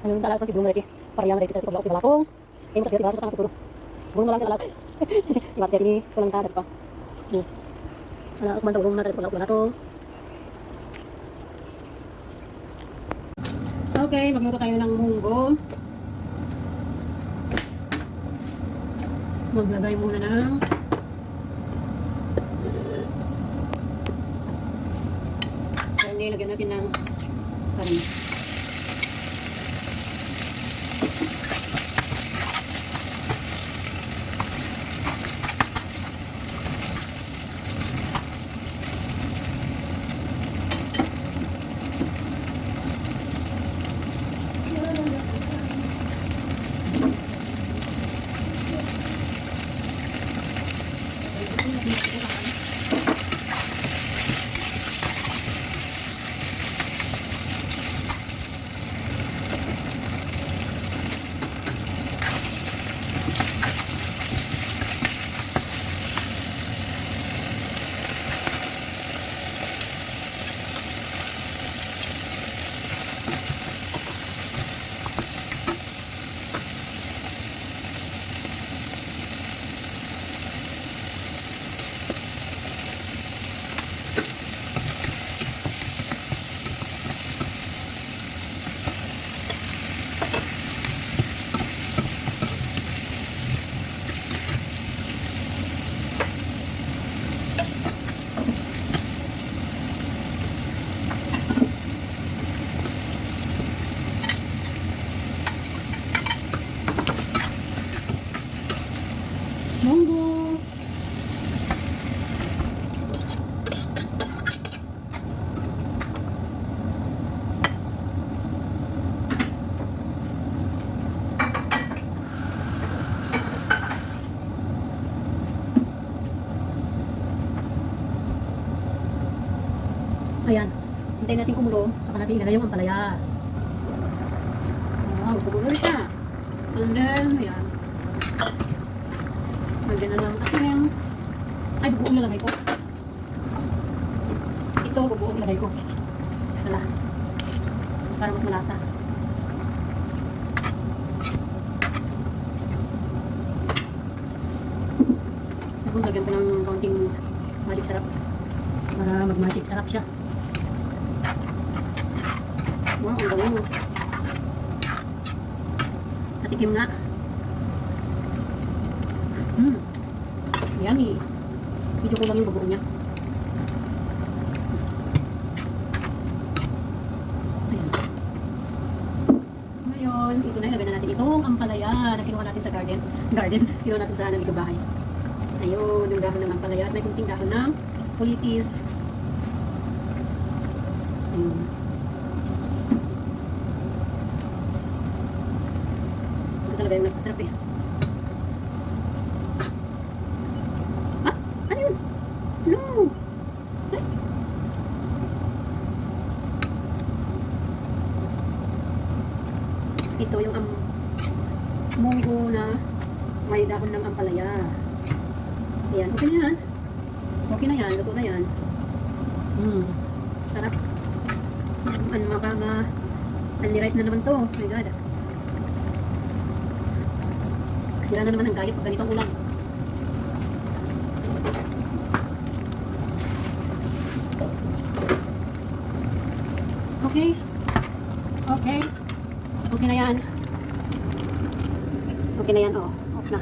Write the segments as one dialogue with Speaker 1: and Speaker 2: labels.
Speaker 1: Ayun, talaga ko belum lagi. Parya na kita ko balakong. Kayo kasi diba ko turo. Bulong na lang talaga. Ibat ini kulang ta ko. Ala ako man tulong na ko na to. Okay, magluto tayo ng munggo. Maglagay muna ng karne, lagyan natin ng karne. Monggo. Ayan. Hintayin natin kumulo. Saka natin ilagay yung ampalaya. Wow, kumulo siya. And then, ayan. Lagyan na lang asin. Ay, bubuong nalagay ko. Ito, bubuong nalagay ko. Wala. Para mas malasa. Ako, lagyan ko ng kaunting magic sarap. Para mag-magic sarap siya. Wow, ang bango. Patikim nga. Yummy. Medyo kulang yung bagoong niya. Ayan. Ngayon, ito na. Ilagay na natin itong ampalaya na kinuha natin sa garden. Kinuha natin sa nabig bahay. Ayun, yung dahon ng ampalaya. May kunting dahon ng pulitis. Ayun. Ito talaga yung nagpasarap eh. No. Ay. Ito yung munggo na may dahon ng ampalaya. Ayan, okay na yan. Okay na yan, luto na yan. Sarap. Unli-rice na naman to. Oh my God. Sira na naman ang gayet pag ganitong ulam. Okay. Okay. Okay na yan. Okay na yan. Oh, off na.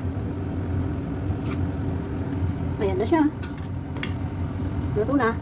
Speaker 1: Ayan na siya. Luto na.